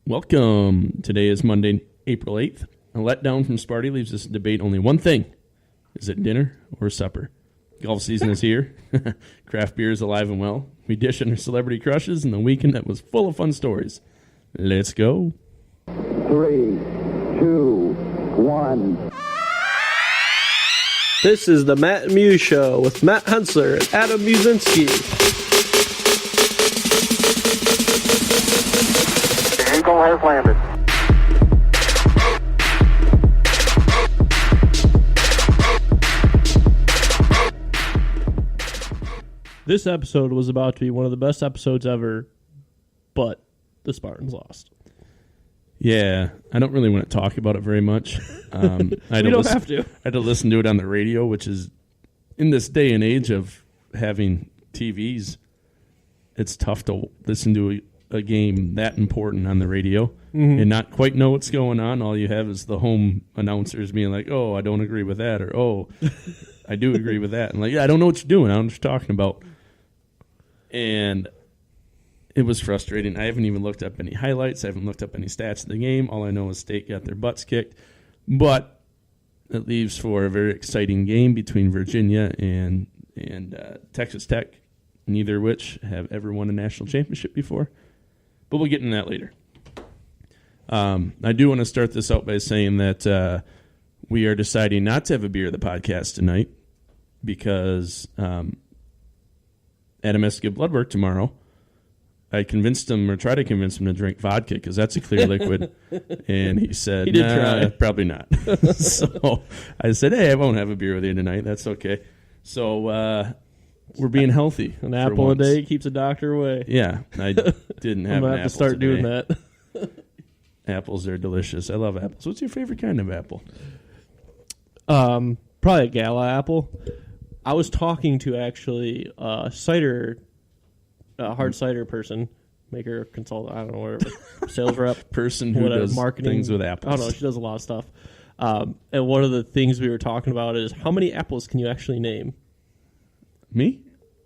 Welcome. Today is Monday, April 8th. A letdown from Sparty leaves us to debate only one thing. Is it dinner or supper? Golf season is here. Craft beer is alive and well. We dish on our celebrity crushes and the weekend that was full of fun stories. Let's go. 3, 2, 1. This is the Matt and Muse Show with Matt Hensler and Adam Musinski. The Eagle has landed. This episode was about to be one of the best episodes ever, but the Spartans lost. Yeah, I don't really want to talk about it very much. You don't have to. I had to listen to it on the radio, which is, in this day and age of having TVs, it's tough to listen to a game that important on the radio and not quite know what's going on. All you have is the home announcers being like, oh, I don't agree with that, or oh, I do agree with that. And like, yeah, I don't know what you're doing. I don't know what you're talking about. And it was frustrating. I haven't even looked up any highlights. I haven't looked up any stats of the game. All I know is State got their butts kicked. But it leaves for a very exciting game between Virginia and Texas Tech, neither of which have ever won a national championship before. But we'll get into that later. I do want to start this out by saying that we are deciding not to have a beer of the podcast tonight because Adam has to give blood work tomorrow. I convinced him, or tried to convince him, to drink vodka because that's a clear liquid. And he said, he did try. Probably not. So I said, hey, I won't have a beer with you tonight. That's okay. So we're being healthy. An apple a day keeps a doctor away. Yeah, I didn't have I'm an going to have to start doing that. Apples are delicious. I love apples. What's your favorite kind of apple? Probably a Gala apple. I was talking to actually cider, hard cider person, maker, consultant, I don't know, whatever, sales rep. Person who does marketing, things with apples. I don't know, she does a lot of stuff. And one of the things we were talking about is how many apples can you actually name? Me?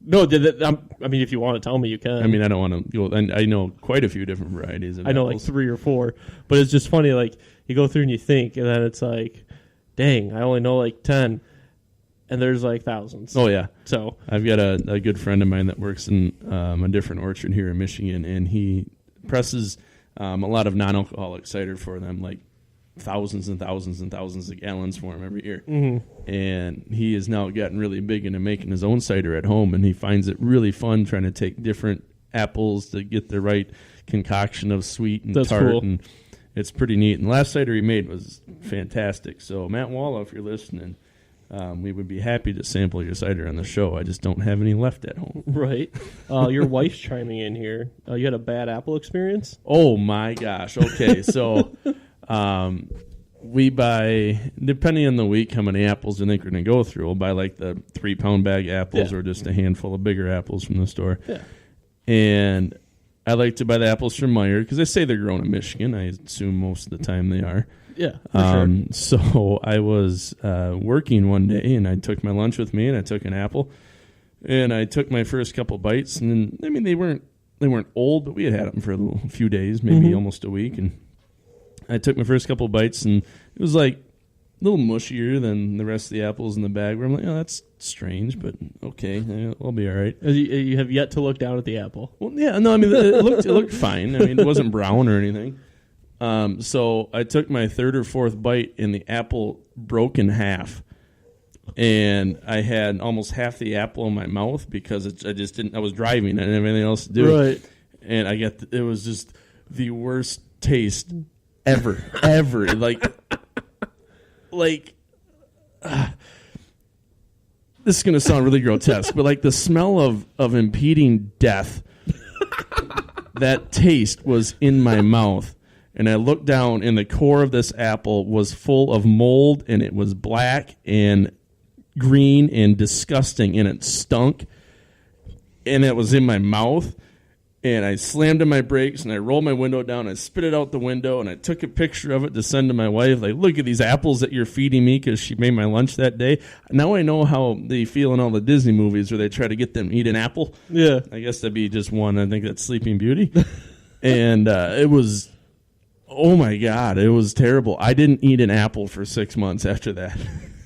No, I mean, if you want to tell me, you can. I mean, I don't want to go. I know quite a few different varieties of I know apples. like 3 or 4, but it's just funny. Like you go through and you think, and then it's like, dang, I only know like 10, and there's like thousands. Oh yeah. So I've got a good friend of mine that works in a different orchard here in Michigan, and he presses a lot of non-alcoholic cider for them, like thousands and thousands and thousands of gallons for him every year. Mm-hmm. And he has now gotten really big into making his own cider at home, and he finds it really fun trying to take different apples to get the right concoction of sweet and tart. Cool. And it's pretty neat. And the last cider he made was fantastic. So Matt Walla, if you're listening, we would be happy to sample your cider on the show. I just don't have any left at home. Right. Your wife's chiming in here. You had a bad apple experience? Oh, my gosh. Okay, so we buy, depending on the week, how many apples I think we're going to go through. We'll buy like the 3-pound bag apples or just a handful of bigger apples from the store. Yeah. And I like to buy the apples from Meyer because they say they're grown in Michigan. I assume most of the time they are. Yeah, for sure. So I was working one day, and I took my lunch with me, and I took an apple, and I took my first couple bites, and I mean they weren't old, but we had them for a few days, maybe almost a week, and I took my first couple bites, and it was like a little mushier than the rest of the apples in the bag. Where I'm like, oh, that's strange, but okay, I'll be all right. You have yet to look down at the apple. Well, yeah, no, I mean it looked fine. I mean it wasn't brown or anything. So I took my third or fourth bite, and the apple broke in half, and I had almost half the apple in my mouth because I just didn't. I was driving, I didn't have anything else to do. Right. And it was just the worst taste ever. This is going to sound really grotesque, but like the smell of impeding death, that taste was in my mouth. And I looked down, and the core of this apple was full of mold, and it was black and green and disgusting, and it stunk. And it was in my mouth. And I slammed on my brakes, and I rolled my window down, and I spit it out the window, and I took a picture of it to send to my wife. Like, look at these apples that you're feeding me because she made my lunch that day. Now I know how they feel in all the Disney movies where they try to get them to eat an apple. Yeah. I guess that'd be just one. I think that's Sleeping Beauty. And it was Oh my God, it was terrible. I didn't eat an apple for 6 months after that.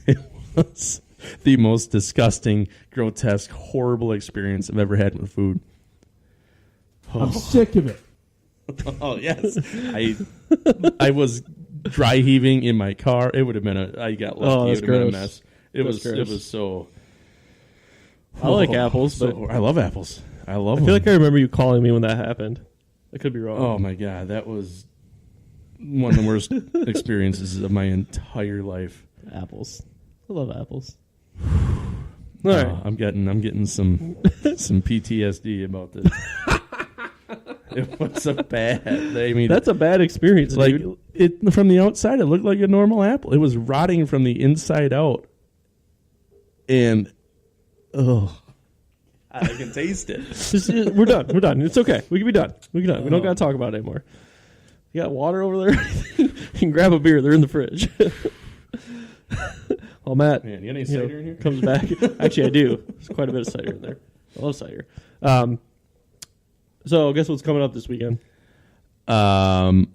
It was the most disgusting, grotesque, horrible experience I've ever had with food. I'm sick of it. Oh yes, I was dry heaving in my car. It would have been I got lucky. It would have been a mess. It was so. I like apples, but I love apples. I love them. I feel like I remember you calling me when that happened. I could be wrong. Oh my God, that was one of the worst experiences of my entire life. Apples. I love apples. All right. I'm getting some PTSD about this. It was a bad. I mean, that's a bad experience. Like dude. it from the outside, it looked like a normal apple. It was rotting from the inside out, and I can taste it. We're done. We're done. It's okay. We can be done. We don't got to talk about it anymore. You got water over there? You can grab a beer. They're in the fridge. Well, Matt, Man, you got any cider in here? Comes back. Actually, I do. There's quite a bit of cider in there. I love cider. So, guess what's coming up this weekend? I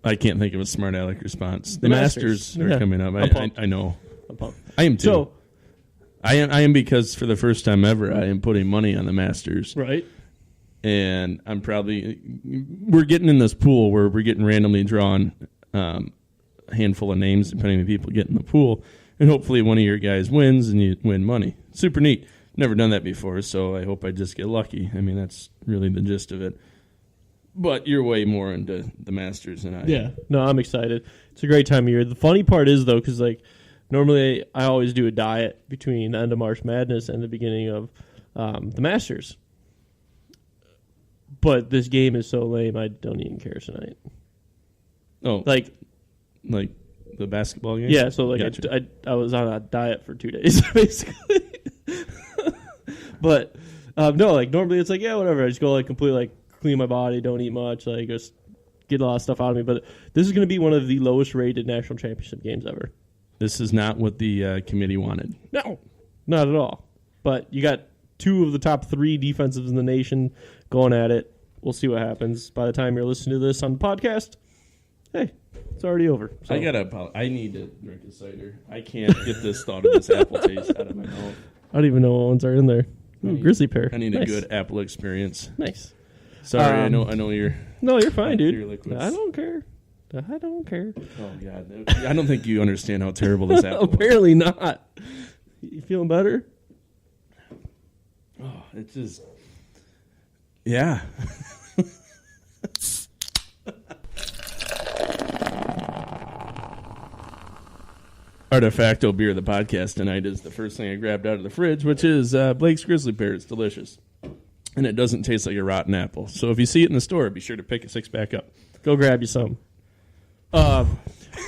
can't think of a smart aleck response. The Masters are coming up. I know. I'm pumped. I am too. So, I am because for the first time ever, I am putting money on the Masters. Right. And we're getting in this pool where we're getting randomly drawn a handful of names depending on the people get in the pool. And hopefully one of your guys wins and you win money. Super neat. Never done that before, so I hope I just get lucky. I mean, that's really the gist of it. But you're way more into the Masters than I am. Yeah. No, I'm excited. It's a great time of year. The funny part is, though, because normally I always do a diet between the end of March Madness and the beginning of the Masters. But this game is so lame, I don't even care tonight. Oh, like the basketball game? Yeah, so Gotcha. I was on a diet for 2 days, basically. But no, normally it's whatever. I just go completely clean my body, don't eat much, just get a lot of stuff out of me. But this is going to be one of the lowest rated national championship games ever. This is not what the committee wanted. No, not at all. But you got two of the top three defensives in the nation going at it. We'll see what happens. By the time you're listening to this on the podcast, hey, it's already over. So. I need to drink a cider. I can't get this thought of this apple taste out of my mouth. I don't even know what ones are in there. Grizzly pear. I need nice. a good apple experience. Nice. Sorry, I know you're. No, you're fine, dude. Your liquids. I don't care. I don't care. Oh God, I don't think you understand how terrible this apple. Apparently not. You feeling better? Oh, it's just. Yeah. Our de facto beer of the podcast tonight is the first thing I grabbed out of the fridge, which is Blake's Grizzly Pear. It's delicious. And it doesn't taste like a rotten apple. So if you see it in the store, be sure to pick a six-pack up. Go grab you some.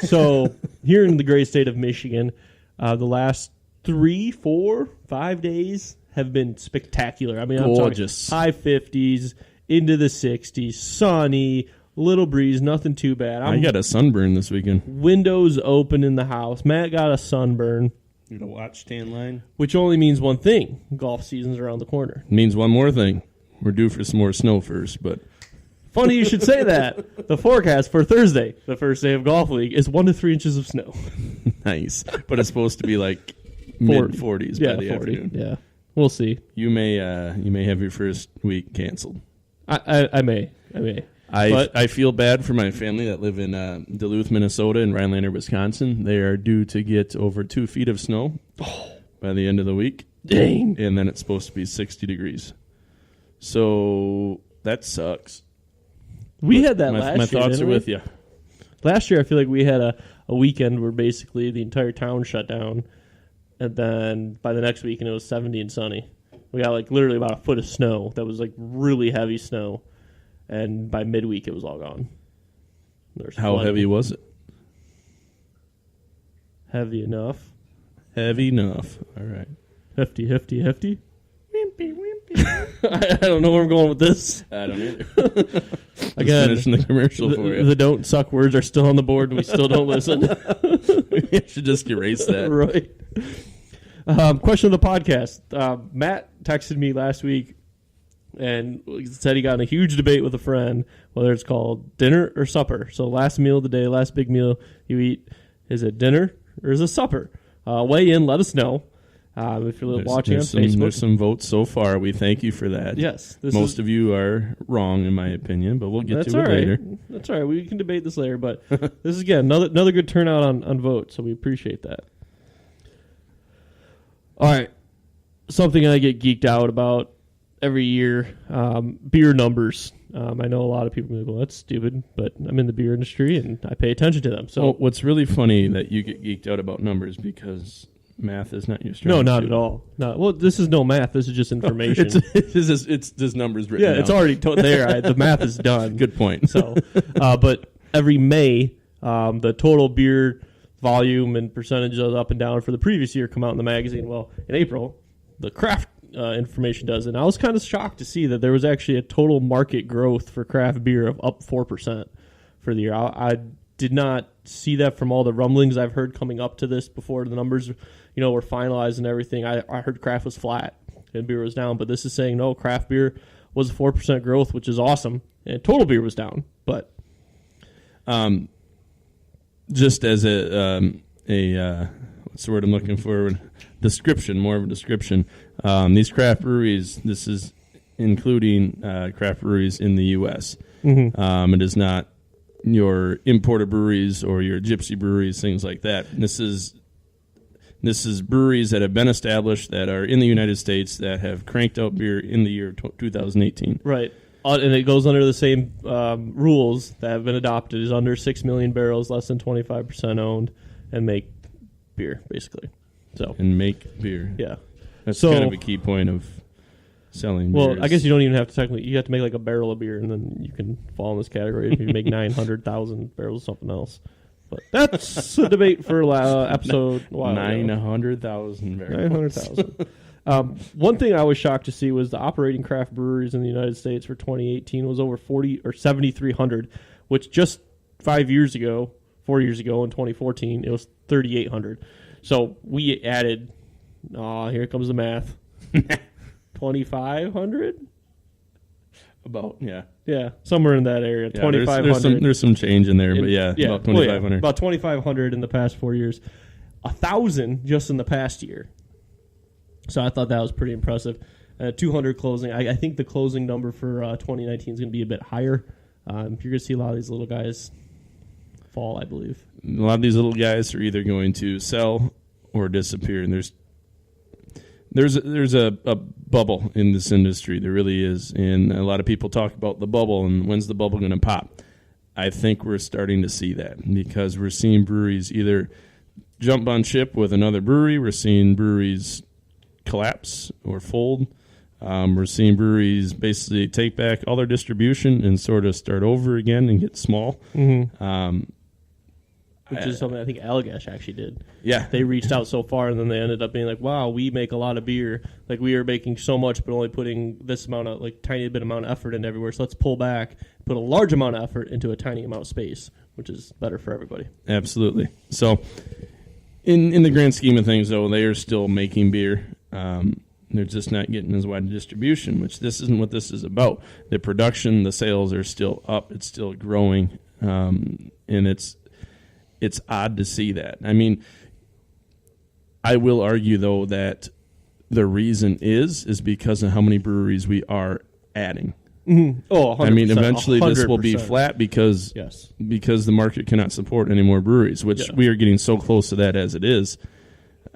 So here in the great state of Michigan, the last 3, 4, 5 days have been spectacular. I mean, gorgeous. I'm talking high 50s, into the 60s, sunny, little breeze, nothing too bad. I got a sunburn this weekend. Windows open in the house. Matt got a sunburn. You got a watch tan line? Which only means one thing. Golf season's around the corner. Means one more thing. We're due for some more snow first, but... Funny you should say that. The forecast for Thursday, the first day of Golf League, is 1 to 3 inches of snow. Nice. But it's supposed to be mid-40s by the 40. Afternoon. Yeah. We'll see. You may have your first week canceled. I may. I feel bad for my family that live in Duluth, Minnesota, and Rhinelander, Wisconsin. They are due to get over 2 feet of snow by the end of the week. Dang. And then it's supposed to be 60 degrees. So that sucks. We had that last year. My thoughts are with you. Last year, I feel like we had a weekend where basically the entire town shut down. And then by the next weekend, it was 70 and sunny. We got literally about a foot of snow that was really heavy snow. And by midweek, it was all gone. How heavy was it? Heavy enough. Heavy enough. All right. Hefty. Wimpy. I don't know where I'm going with this. I don't either. Again, finishing the commercial for you. The don't suck words are still on the board, and we still don't listen. We should just erase that. Right. Question of the podcast. Matt texted me last week and said he got in a huge debate with a friend whether it's called dinner or supper. So last meal of the day, last big meal you eat, is it dinner or is it supper? Weigh in, let us know. If you're watching on Facebook. There's some votes so far. We thank you for that. Yes. Most of you are wrong, in my opinion, but we'll get to it later. That's all right. We can debate this later, but this is, again, another good turnout on votes, so we appreciate that. All right. Something I get geeked out about every year, beer numbers. I know a lot of people go, that's stupid, but I'm in the beer industry, and I pay attention to them. So what's really funny that you get geeked out about numbers because math is not your strength. No, not at all. No, well, this is no math. This is just information. It's just numbers written down. It's already there. The math is done. Good point. So, but every May, the total beer volume and percentages up and down for the previous year come out in the magazine. Well, in April, the craft information does. And I was kind of shocked to see that there was actually a total market growth for craft beer of up 4% for the year. I did not see that from all the rumblings I've heard coming up to this before the numbers, were finalized and everything. I heard craft was flat and beer was down, but this is saying no, craft beer was a 4% growth, which is awesome, and total beer was down. But just as a what's the word I'm looking for? More of a description. These craft breweries, this is including craft breweries in the U.S. Mm-hmm. It is not your imported breweries or your gypsy breweries, things like that. This is breweries that have been established, that are in the United States, that have cranked out beer in the year 2018. Right. And it goes under the same rules that have been adopted, is under 6 million barrels, less than 25% owned, and make beer, basically. And make beer. Yeah. That's kind of a key point of selling beers. Well, I guess you don't even have to technically, you have to make like a barrel of beer, and then you can fall in this category if you make 900,000 barrels of something else. But that's a debate for episode 900,000 barrels. 900,000. One thing I was shocked to see was the operating craft breweries in the United States for 2018 was over 7,300, which just 4 years ago in 2014, it was 3,800. So we added, here comes the math, 2,500? About, yeah. Yeah, somewhere in that area, 2,500. There's some change in there, but about 2,500. About 2,500 in the past 4 years. 1,000 just in the past year. So I thought that was pretty impressive. 200 closing. I think the closing number for 2019 is going to be a bit higher. You're going to see a lot of these little guys fall, I believe. A lot of these little guys are either going to sell or disappear, and there's a bubble in this industry. There really is, and a lot of people talk about the bubble and when's the bubble going to pop. I think we're starting to see that because we're seeing breweries either jump on ship with another brewery. We're seeing breweries collapse or fold. We're seeing breweries basically take back all their distribution and sort of start over again and get small. Mm-hmm. Which is something I think Allagash actually did. Yeah. They reached out so far, and then they ended up being like, wow, we make a lot of beer. Like, we are making so much, but only putting this amount of, tiny bit amount of effort in everywhere. So let's pull back, put a large amount of effort into a tiny amount of space, which is better for everybody. Absolutely. So, in the grand scheme of things, though, they are still making beer. They're just not getting as wide a distribution, which this isn't what this is about. The production, the sales are still up. It's still growing, and it's odd to see that. I mean, I will argue, though, that the reason is because of how many breweries we are adding. Mm-hmm. Oh, 100%, I mean, eventually 100%. This will be flat because the market cannot support any more breweries, which we are getting so close to that as it is.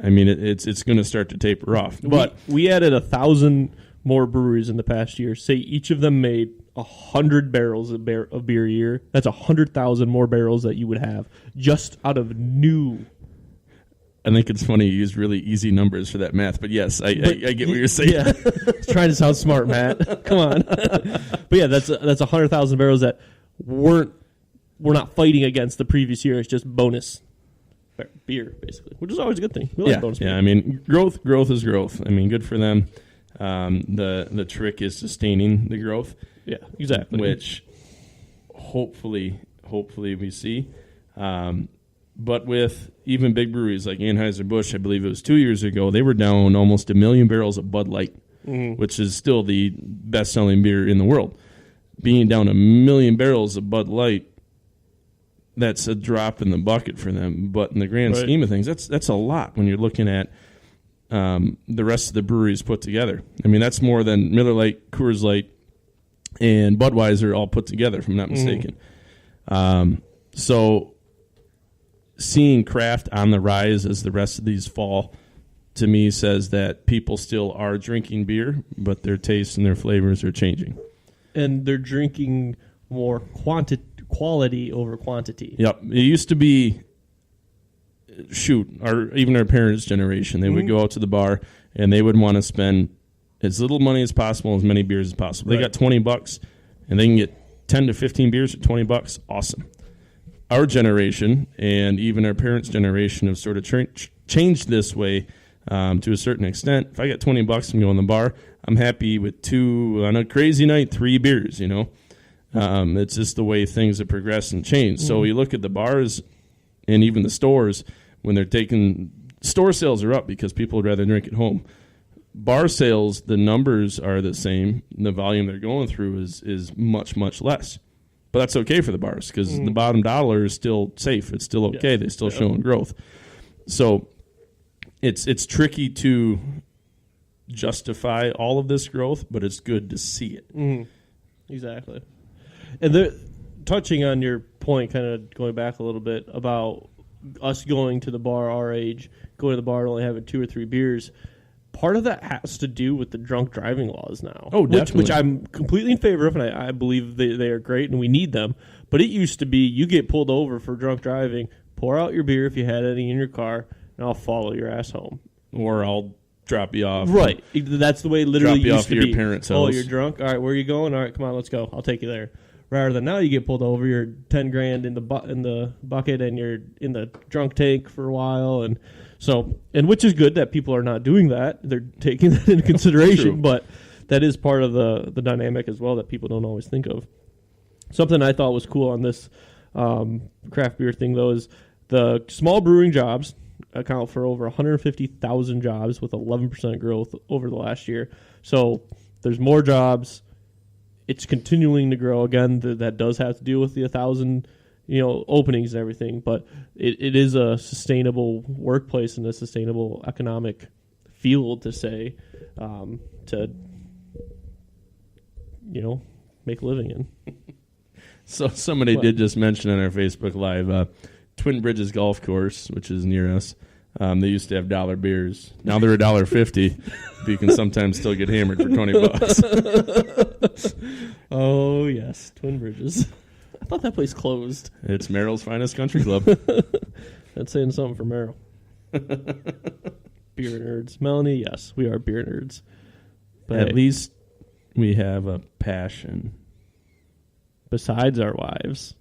I mean, it's going to start to taper off. But we added 1,000 more breweries in the past year. Say each of them made 100 barrels of beer a year. That's 100,000 more barrels that you would have just out of new. I think it's funny you use really easy numbers for that math, but yes, I get what you're saying. Yeah, trying to sound smart, Matt. Come on. But yeah, that's 100,000 barrels that we're not fighting against the previous year. It's just bonus beer, basically, which is always a good thing. We like bonus beer. I mean, growth is growth. I mean, good for them. The trick is sustaining the growth. Yeah, exactly. Which hopefully we see. But with even big breweries like Anheuser-Busch, I believe it was 2 years ago, they were down almost 1 million barrels of Bud Light which is still the best-selling beer in the world. Being down 1 million barrels of Bud Light, that's a drop in the bucket for them. But in the grand scheme of things, that's a lot when you're looking at the rest of the breweries put together. I mean, that's more than Miller Lite, Coors Light, and Budweiser all put together, if I'm not mistaken. So seeing craft on the rise as the rest of these fall, to me, says that people still are drinking beer, but their tastes and their flavors are changing. And they're drinking more quality over quantity. Yep. It used to be, even our parents' generation, they would go out to the bar and they would want to spend as little money as possible, as many beers as possible. They got $20 and they can get 10 to 15 beers at $20. Awesome. Our generation and even our parents' generation have sort of changed this way to a certain extent. If I got $20 and go in the bar, I'm happy with 2, on a crazy night, 3 beers, you know. It's just the way things have progressed and changed. So you look at the bars and even the stores, when they're taking, store sales are up because people would rather drink at home. Bar sales, the numbers are the same. The volume they're going through is much, much less. But that's okay for the bars because the bottom dollar is still safe. It's still okay. Yeah. They're still showing growth. So it's tricky to justify all of this growth, but it's good to see it. Exactly. And touching on your point, kind of going back a little bit about us going to the bar our age, going to the bar and only having 2 or 3 beers, part of that has to do with the drunk driving laws now. Oh, definitely. Which I'm completely in favor of, and I believe they are great and we need them. But it used to be you get pulled over for drunk driving, pour out your beer if you had any in your car, and I'll follow your ass home. Or I'll drop you off. Right. That's the way it literally used to be. Drop you off at your parents' house. Oh, you're drunk? All right, where are you going? All right, come on, let's go. I'll take you there. Rather than now you get pulled over, you're $10,000 in the bucket and you're in the drunk tank for a while, and which is good that people are not doing that. They're taking that into consideration, but that is part of the dynamic as well that people don't always think of. Something I thought was cool on this craft beer thing, though, is the small brewing jobs account for over 150,000 jobs with 11% growth over the last year. So there's more jobs. It's continuing to grow. Again, that does have to do with the 1,000, openings and everything. But it is a sustainable workplace and a sustainable economic field to say to make a living in. So somebody did just mention on our Facebook Live, Twin Bridges Golf Course, which is near us. They used to have $1 beers. Now they're $1.50, but you can sometimes still get hammered for $20. Oh yes, Twin Bridges. I thought that place closed. It's Merrill's finest country club. That's saying something for Merrill. Beer nerds, Melanie. Yes, we are beer nerds. But at least we have a passion. Besides our wives.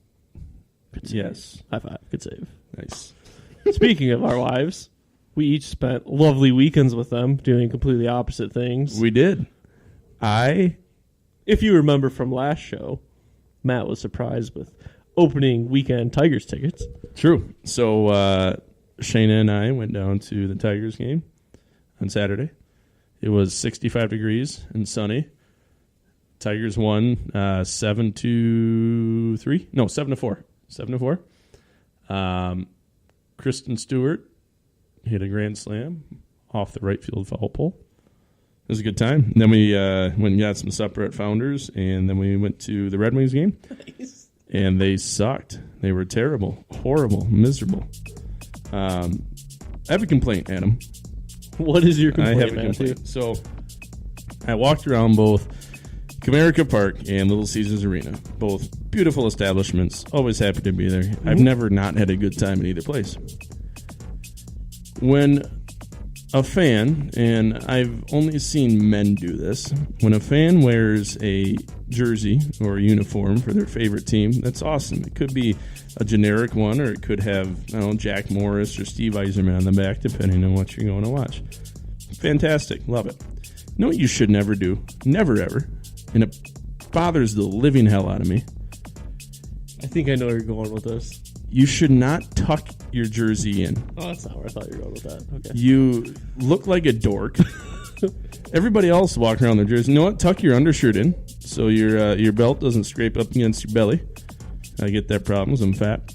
Yes. High five. Good save. Nice. Speaking of our wives, we each spent lovely weekends with them doing completely opposite things. We did. If you remember from last show, Matt was surprised with opening weekend Tigers tickets. True. So Shayna and I went down to the Tigers game on Saturday. It was 65 degrees and sunny. Tigers won 7-3. No, 7-4. 7-4. Kristen Stewart hit a grand slam off the right field foul pole. It was a good time. And then we went and got some supper at Founders, and then we went to the Red Wings game. Nice. And they sucked. They were terrible, horrible, miserable. I have a complaint, Adam. What is your complaint, I have a complaint. So I walked around both Comerica Park and Little Caesars Arena, both beautiful establishments. Always happy to be there. Mm-hmm. I've never not had a good time in either place. When a fan, and I've only seen men do this, when a fan wears a jersey or a uniform for their favorite team, that's awesome. It could be a generic one, or it could have, Jack Morris or Steve Yzerman on the back, depending on what you're going to watch. Fantastic. Love it. You know what you should never do? Never, ever. And it bothers the living hell out of me. I think I know where you're going with this. You should not tuck your jersey in. Oh, that's not where I thought you were going with that. Okay. You look like a dork. Everybody else walking around their jersey. You know what? Tuck your undershirt in so your belt doesn't scrape up against your belly. I get that problem 'cause I'm fat.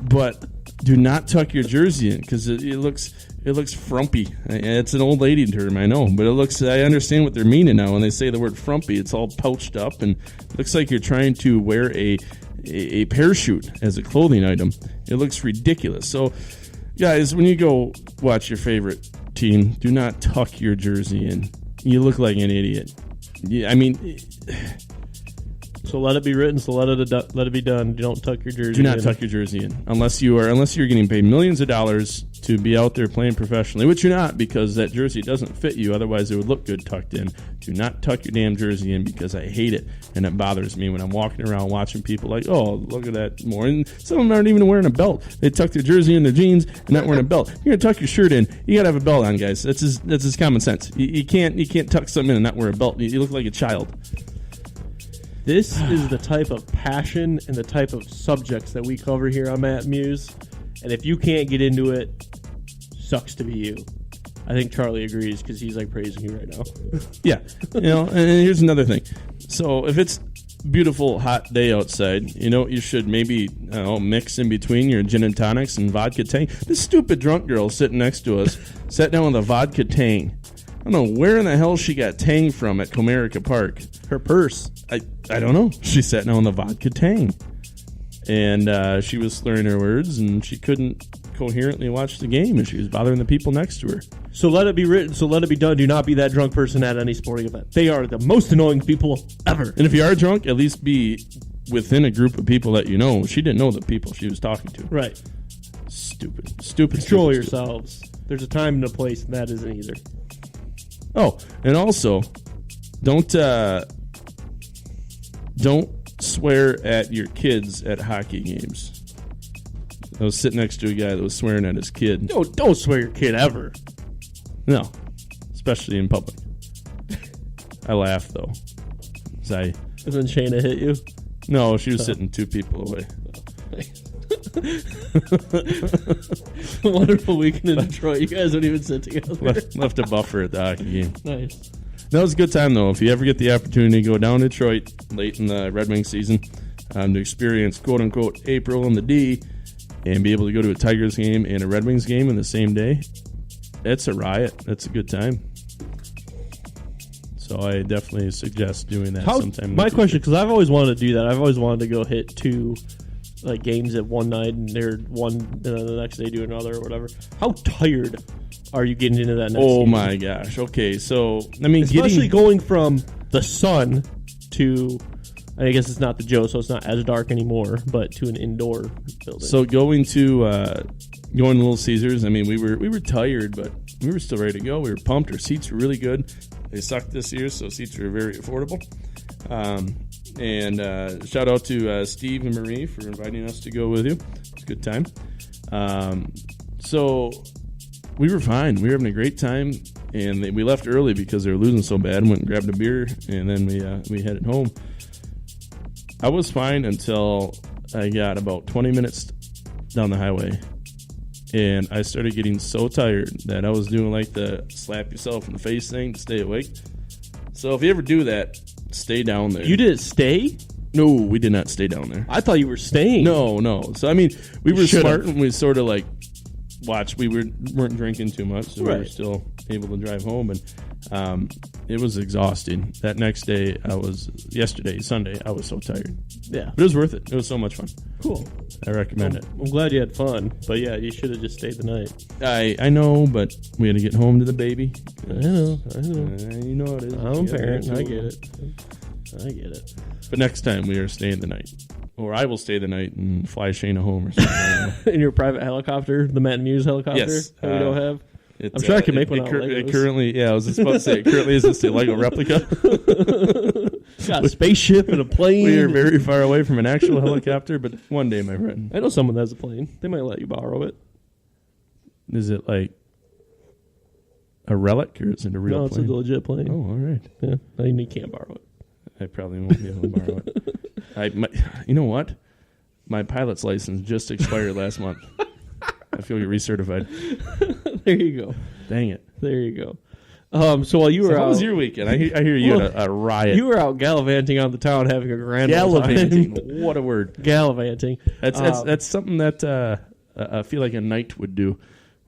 But do not tuck your jersey in because it looks frumpy. It's an old lady term, I know, but I understand what they're meaning now when they say the word frumpy. It's all pouched up and it looks like you're trying to wear a parachute as a clothing item. It looks ridiculous. So, guys, when you go watch your favorite team, do not tuck your jersey in. You look like an idiot. Yeah, I mean... So let it be written. So let it be done. Don't tuck your jersey. Do not tuck your jersey in unless you're getting paid millions of dollars to be out there playing professionally, which you're not because that jersey doesn't fit you. Otherwise, it would look good tucked in. Do not tuck your damn jersey in because I hate it and it bothers me when I'm walking around watching people like, oh, look at that more. And some of them aren't even wearing a belt. They tuck their jersey in their jeans and not wearing a belt. You're gonna tuck your shirt in. You gotta have a belt on, guys. That's just common sense. You can't tuck something in and not wear a belt. You look like a child. This is the type of passion and the type of subjects that we cover here on Matt Muse. And if you can't get into it, sucks to be you. I think Charlie agrees because he's like praising you right now. Yeah. And here's another thing. So if it's beautiful hot day outside, you know what you should maybe mix in between your gin and tonics and vodka tang. This stupid drunk girl sitting next to us sat down with a vodka tang. I don't know where in the hell she got tang from at Comerica Park. Her purse. I don't know. She sat down on the vodka tang. And she was slurring her words, and she couldn't coherently watch the game, and she was bothering the people next to her. So let it be written, so let it be done. Do not be that drunk person at any sporting event. They are the most annoying people ever. And if you are drunk, at least be within a group of people that you know. She didn't know the people she was talking to. Right. Stupid. Control yourselves. There's a time and a place, and that isn't either. Oh, and also, don't swear at your kids at hockey games. I was sitting next to a guy that was swearing at his kid. Don't swear at your kid ever. No, especially in public. I laughed, though. And then Shayna hit you? No, she was sitting 2 people away. Wonderful weekend in Detroit. You guys don't even sit together. Left a buffer at the hockey game. Nice. That was a good time, though. If you ever get the opportunity to go down to Detroit late in the Red Wing season to experience, quote-unquote, April in the D and be able to go to a Tigers game and a Red Wings game in the same day, it's a riot. That's a good time. So I definitely suggest doing that sometime. My question, because I've always wanted to do that. I've always wanted to go hit 2 games at one night and they're one and then the next day do another or whatever. How tired are you getting into that next Oh game? my gosh. Okay, so I mean, especially going from the sun to, I guess it's not the Joe, so it's not as dark anymore, but to an indoor building. So going to Little Caesars, I mean, we were tired, but we were still ready to go. We were pumped. Our seats were really good. They sucked this year, so seats were very affordable. And shout out to Steve and Marie for inviting us to go with you. It's a good time. So we were fine. We were having a great time, and we left early because they were losing so bad. Went and grabbed a beer, and then we headed home. I was fine until I got about 20 minutes down the highway, and I started getting so tired that I was doing like the slap yourself in the face thing to stay awake. So if you ever do that, stay down there. You didn't stay? No, we did not stay down there. I thought you were staying. No. So I mean, we were Should've. smart and we sort of like watched. We weren't drinking too much, so Right. we were still able to drive home. And it was exhausting. That next day, Sunday, I was so tired. Yeah. But it was worth it. It was so much fun. Cool. I recommend it. I'm glad you had fun, but yeah, you should have just stayed the night. I know, but we had to get home to the baby. I know. You know how it is. I'm a Yeah, parent. I absolutely. get it. But next time we are staying the night. Or I will stay the night and fly Shayna home or something. I don't know. In your private helicopter, the Matt Muse helicopter Yes, that we don't have? It's, I'm sure I can make one out of It Legos. currently, yeah, I was just about to say, it currently is just a Lego replica. Got a spaceship and a plane. We are very far away from an actual helicopter, but one day, my friend. I know someone that has a plane. They might let you borrow it. Is it like a relic or is it a real No, it's plane? a legit plane. Oh, all right. Yeah, no, you can't borrow it. I probably won't be able to borrow it. You know what? My pilot's license just expired last month. I feel you're recertified. There you go. Dang it. There you go. So while you were How out, was your weekend? I hear you had a riot. you were out gallivanting on the town having a grand Gallivanting. time. What a word. Gallivanting. That's something that I feel like a knight would do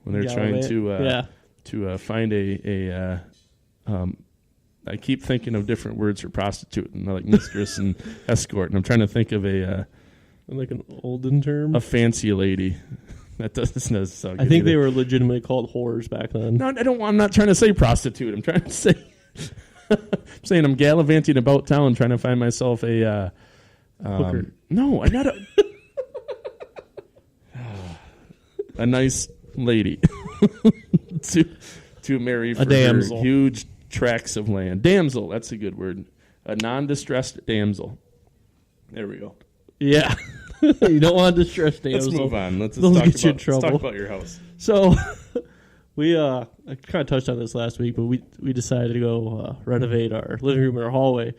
when they're trying to find a I keep thinking of different words for prostitute, and like mistress and escort, and I'm trying to think of like an olden term, a fancy lady. That doesn't sound good. I think either. they were legitimately called whores back then. No, I'm not trying to say prostitute. I'm trying to say. I'm saying I'm gallivanting about town, trying to find myself a hooker. No, I'm not a nice lady to marry for a damsel. her huge tracts of land. Damsel, that's a good word. A non-distressed damsel. There we go. Yeah. You don't want to distress damsel. Let's move on. Let's talk about your house. So we I kind of touched on this last week, but we decided to go renovate our living room and our hallway.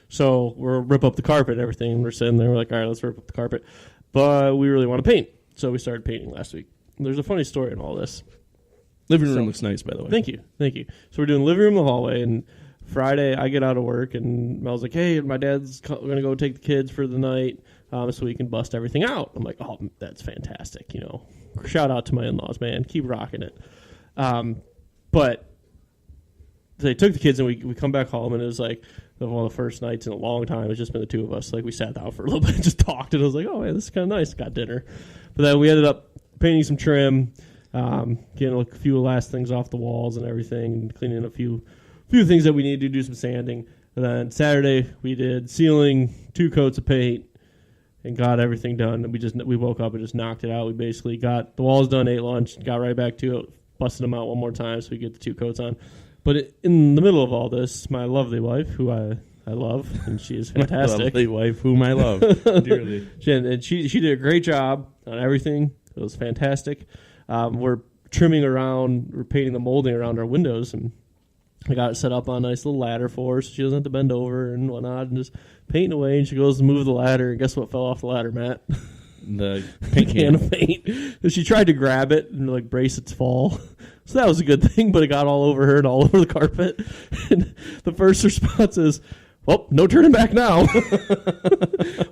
So we'll rip up the carpet and everything. We're sitting there, we're like, all right, let's rip up the carpet. But we really want to paint. So we started painting last week. There's a funny story in all this. Living room looks nice, by the way. Thank you. So we're doing living room and the hallway, and Friday I get out of work, and Mel's like, hey, my dad's going to go take the kids for the night so we can bust everything out. I'm like, oh, that's fantastic. You know, shout out to my in-laws, man. Keep rocking it. But they took the kids, and we come back home, and it was like one of the first nights in a long time. It's just been the two of us. Like, we sat down for a little bit and just talked, and I was like, oh, man, this is kind of nice. Got dinner. But then we ended up painting some trim, getting a few last things off the walls and everything, cleaning a few things that we needed to do some sanding. And then Saturday we did ceiling, 2 coats of paint, and got everything done. And we woke up and just knocked it out. We basically got the walls done, ate lunch, got right back to it, busted them out one more time so we get the 2 coats on. But in the middle of all this, my lovely wife, who I love, and she is fantastic. My lovely wife, whom I love dearly. She did a great job on everything. It was fantastic. We're trimming around, we're painting the molding around our windows, and I got it set up on a nice little ladder for her so she doesn't have to bend over and whatnot, and just painting away. And she goes to move the ladder, and guess what fell off the ladder, Matt? The paint can of paint. And she tried to grab it and like brace its fall. So that was a good thing, but it got all over her and all over the carpet. And the first response is, well, no turning back now.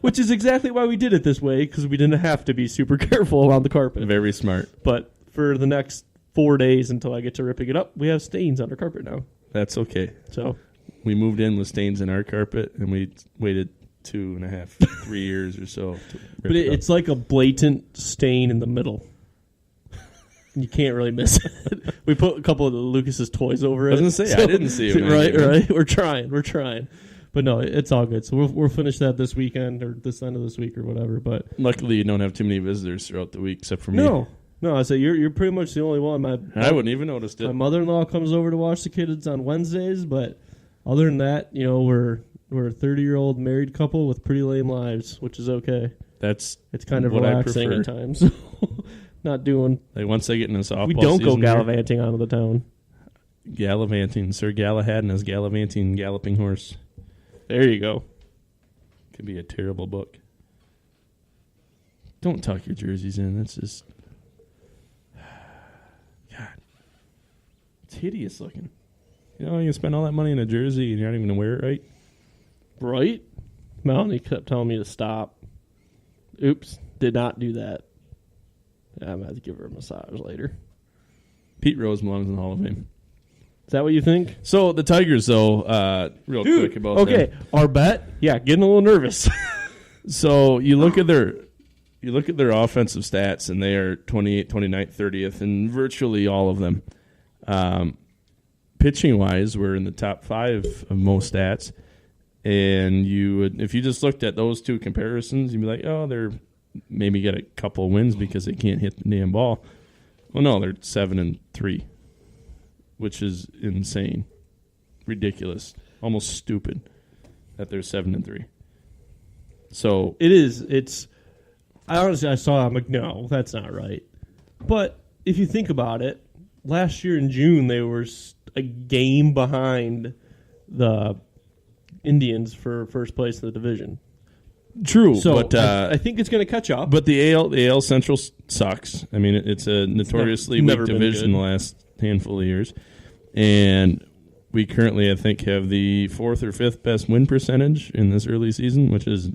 Which is exactly why we did it this way, because we didn't have to be super careful around the carpet. Very smart. But for the next 4 days until I get to ripping it up, we have stains on our carpet now. That's okay. So we moved in with stains in our carpet, and we waited 2.5, 3 years or so. But it's like a blatant stain in the middle. You can't really miss it. We put a couple of Lucas's toys over it. I was going to say, I didn't see it. Right. We're trying. But no, it's all good. So we'll finish that this weekend or this end of this week or whatever. But luckily, you don't have too many visitors throughout the week, except for me. No. I say you're pretty much the only one. I wouldn't even noticed it. My mother-in-law comes over to watch the kids on Wednesdays, but other than that, you know, we're a 30-year-old married couple with pretty lame lives, which is okay. It's kind of what relaxing at times. Not doing. Like once they get in the softball, we don't go season gallivanting out of the town. Gallivanting, Sir Galahad and his gallivanting galloping horse. There you go. Could be a terrible book. Don't tuck your jerseys in. That's just God. It's hideous looking. You know, you spend all that money in a jersey and you're not even gonna wear it right. Right? Melanie kept telling me to stop. Oops, did not do that. I'm going to have to give her a massage later. Pete Rose belongs in the Hall of Fame. Is that what you think? So the Tigers, though, real quick about okay, them. Our bet? Yeah, getting a little nervous. So you look at their offensive stats, and they are 28th, 29th, 30th, and virtually all of them. Pitching-wise, we're in the top 5 of most stats. And if you just looked at those two comparisons, you'd be like, oh, they're maybe get a couple wins because they can't hit the damn ball. Well, no, they're 7-3, which is insane, ridiculous, almost stupid that they're 7-3. So it is. It's. I saw. I'm like, no, that's not right. But if you think about it, last year in June they were a game behind the Indians for first place in the division. True, so but I think it's going to catch up. But the AL Central sucks. I mean, it's a notoriously weak division the last handful of years, and we currently, I think, have the 4th or 5th best win percentage in this early season, which is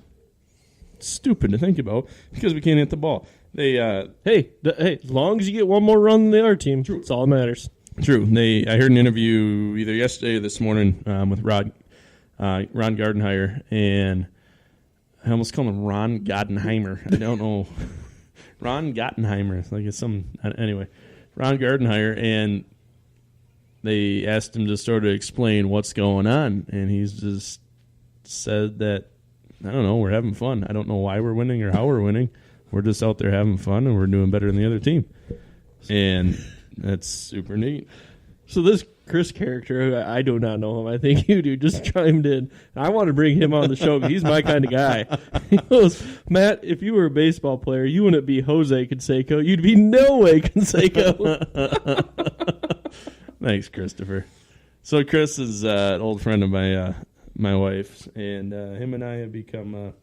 stupid to think about because we can't hit the ball. They Hey, as long as you get one more run than the other team, that's all that matters. True. I heard an interview either yesterday or this morning with Ron Gardenhire, and I almost call him Ron Gottenheimer. I don't know. Ron Gottenheimer. Like it's anyway, Ron Gardenhire, and they asked him to sort of explain what's going on, and he's just said that, I don't know, we're having fun. I don't know why we're winning or how we're winning. We're just out there having fun, and we're doing better than the other team. And that's super neat. So this Chris character, I do not know him. I think you do. Just chimed in. I want to bring him on the show because he's my kind of guy. He goes, Matt, if you were a baseball player, you wouldn't be Jose Canseco. You'd be no way Canseco. Thanks, Christopher. So Chris is an old friend of my wife's, and him and I have become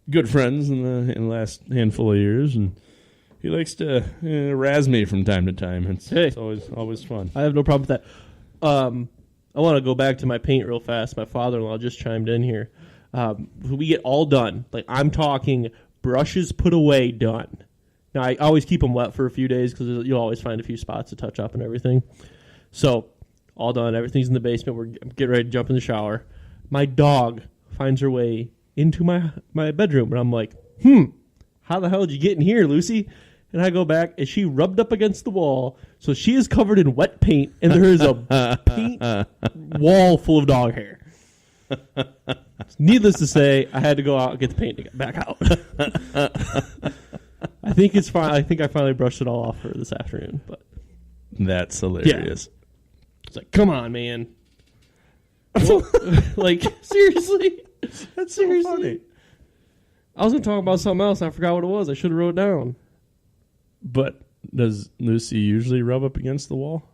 good friends in the last handful of years, and he likes to razz me from time to time. It's always fun. I have no problem with that. I want to go back to my paint real fast. My father-in-law just chimed in here. We get all done. Like, I'm talking brushes put away, done. Now, I always keep them wet for a few days because you'll always find a few spots to touch up and everything. So, all done. Everything's in the basement. We're getting ready to jump in the shower. My dog finds her way into my bedroom, and I'm like, how the hell did you get in here, Lucy? And I go back, and she rubbed up against the wall, so she is covered in wet paint, and there is a paint wall full of dog hair. Needless to say, I had to go out and get the paint back out. I think it's fine. I think I finally brushed it all off for this afternoon. But that's hilarious. Yeah. It's like, come on, man. Like, seriously? That's seriously so funny. I was going to talk about something else, and I forgot what it was. I should have wrote it down. But does Lucy usually rub up against the wall?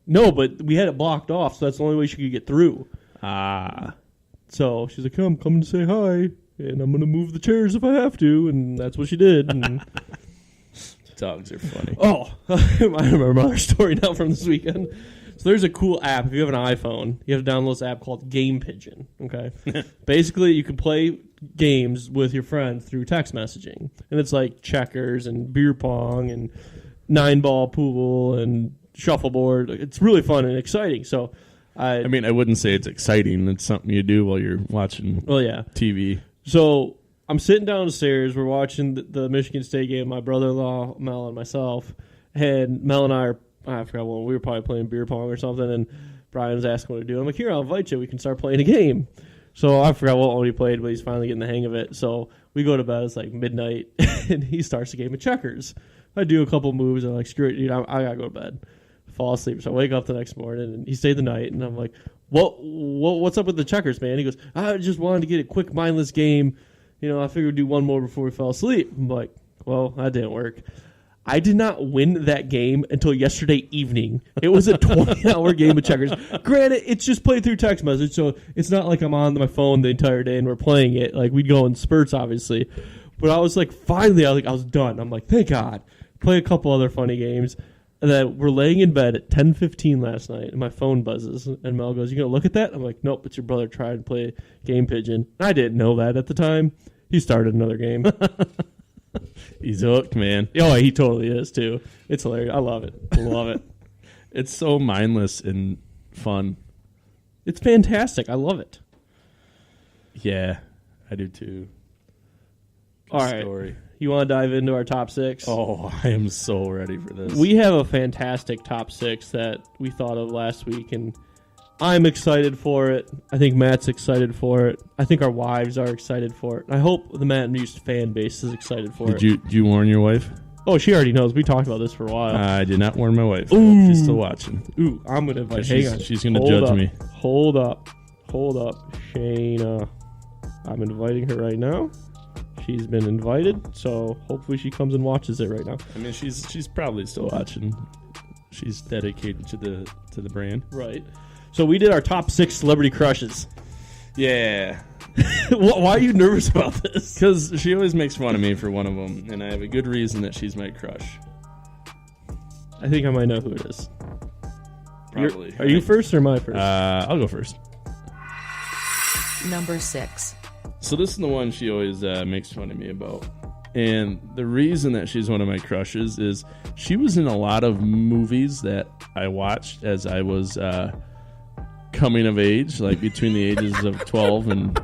No, but we had it blocked off, so that's the only way she could get through. So she's like, I'm coming to say hi, and I'm going to move the chairs if I have to, and that's what she did. And dogs are funny. Oh, I remember another story now from this weekend. So there's a cool app. If you have an iPhone, you have to download this app called Game Pigeon. Okay, basically you can play games with your friends through text messaging, and it's like checkers and beer pong and 9-ball pool and shuffleboard. It's really fun and exciting. So, I mean, I wouldn't say it's exciting. It's something you do while you're watching. TV. So I'm sitting downstairs. We're watching the Michigan State game. My brother-in-law Mel and myself, and Mel and I forgot what we were probably playing beer pong or something, and Brian was asking what to do. I'm like, here, I'll invite you. We can start playing a game. So I forgot what one he played, but he's finally getting the hang of it. So we go to bed. It's like midnight, and he starts a game of checkers. I do a couple moves, and I'm like, screw it, dude, I got to go to bed. Fall asleep. So I wake up the next morning, and he stayed the night, and I'm like, what's up with the checkers, man? He goes, I just wanted to get a quick mindless game. You know, I figured we'd do one more before we fell asleep. I'm like, well, that didn't work. I did not win that game until yesterday evening. It was a 20-hour game of checkers. Granted, it's just played through text message, so it's not like I'm on my phone the entire day and we're playing it. Like, we'd go in spurts, obviously. But I was like, finally, I was done. I'm like, thank God. Play a couple other funny games. And then we're laying in bed at 10:15 last night, and my phone buzzes. And Mel goes, you going to look at that? I'm like, nope, it's your brother trying to play Game Pigeon. I didn't know that at the time. He started another game. He's hooked, man. Oh, he totally is, too. It's hilarious. I love it. I love it. It's so mindless and fun. It's fantastic. I love it. Yeah, I do, too. All right. Story. You want to dive into our top 6? Oh, I am so ready for this. We have a fantastic top 6 that we thought of last week, and I'm excited for it. I think Matt's excited for it. I think our wives are excited for it. I hope the Matt and Muse fan base is excited for it. Did you warn your wife? Oh, she already knows. We talked about this for a while. I did not warn my wife. Ooh. She's still watching. Ooh, I'm going to invite. Hang on. She's going to judge me. Hold up. Shayna. I'm inviting her right now. She's been invited, so hopefully she comes and watches it right now. I mean, she's probably still watching. She's dedicated to the brand. Right. So we did our top 6 celebrity crushes. Yeah. Why are you nervous about this? Because she always makes fun of me for one of them, and I have a good reason that she's my crush. I think I might know who it is. Probably. Are you first or my first? I'll go first. Number 6. So this is the one she always makes fun of me about. And the reason that she's one of my crushes is she was in a lot of movies that I watched as I was coming of age, like between the ages of 12 and,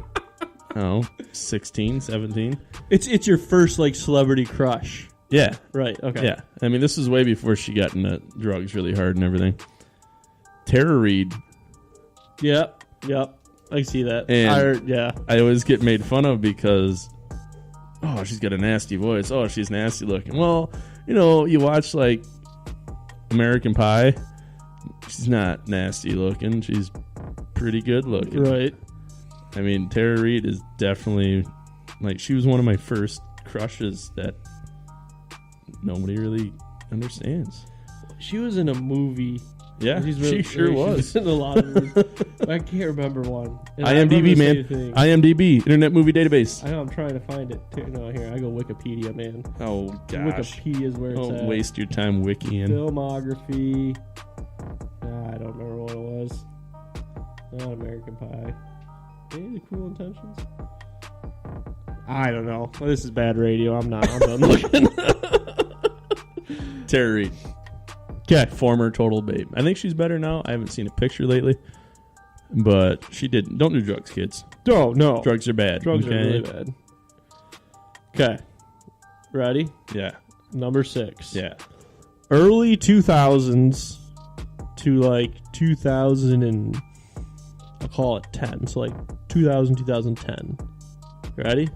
16, 17. It's your first, like, celebrity crush. Yeah. Right, okay. Yeah. I mean, this is way before she got into drugs really hard and everything. Tara Reid. Yep. I see that. And yeah. I always get made fun of because, she's got a nasty voice. Oh, she's nasty looking. Well, you watch, like, American Pie. She's not nasty looking. She's pretty good looking. Right. I mean, Tara Reid is definitely, like, she was one of my first crushes that nobody really understands. She was in a movie. Yeah, she sure was. She's in a lot of movies. I can't remember one. And IMDb, man. IMDb, Internet Movie Database. I know, I'm trying to find it, too. No, here, I go Wikipedia, man. Oh, gosh. Wikipedia is where it's at. Don't waste your time wikiing. Filmography. I don't remember what it was. Not American Pie. Maybe The Cruel Intentions? I don't know. Well, this is bad radio. I'm done looking. Tara Reid. Okay. Former total babe. I think she's better now. I haven't seen a picture lately. But she didn't. Don't do drugs, kids. No. Drugs are bad. Drugs are really bad. Okay. Ready? Yeah. Number 6. Yeah. Early 2000s to like 2000 and I'll call it 10. So like 2000, 2010. Ready?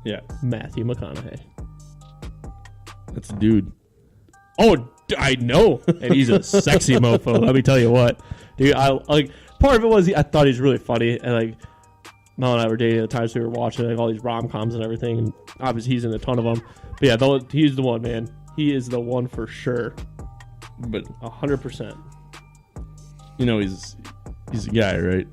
Yeah. Matthew McConaughey. That's a dude. Oh, I know. And he's a sexy mofo. Let me tell you what. Dude, I like part of it was I thought he was really funny, and like Mel and I were dating at the time, so we were watching like all these rom-coms and everything, and obviously he's in a ton of them. But yeah, he's the one, man. He is the one for sure. But 100%. He's a guy, right?